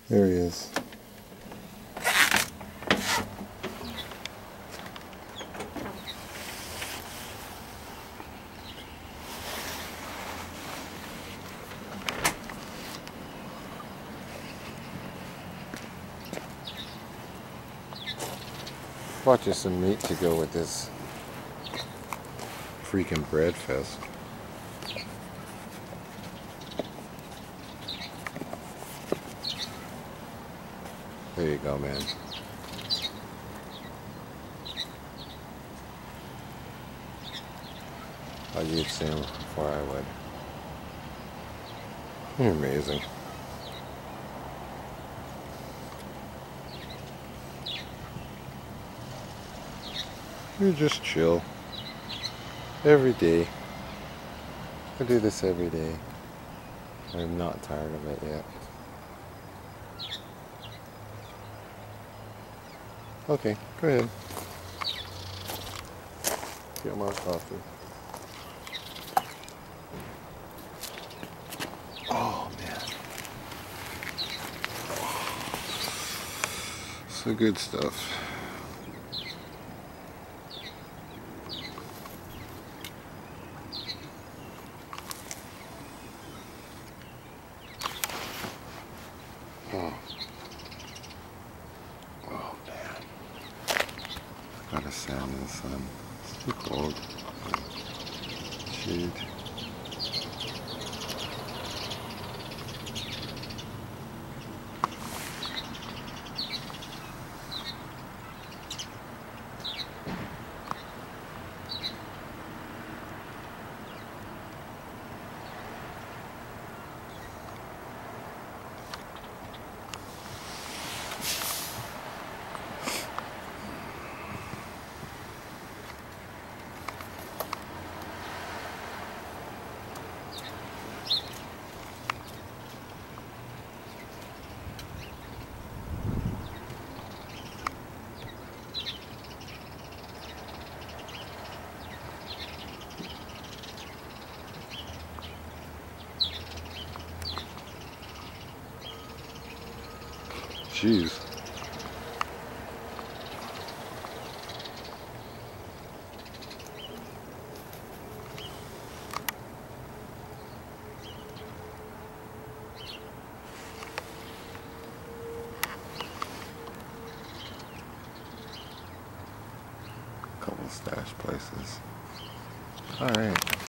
There he is. Bought you some meat to go with this freaking bread fest. There you go, man. Thought you'd see him before I would. You're amazing. You're just chill. Every day. I do this every day. I'm not tired of it yet. Okay, go ahead. Get more coffee. Oh man. So good stuff. Oh. Oh man. Gotta stand in the sun. It's too cold. Shade. Jeez. Couple stash places. All right.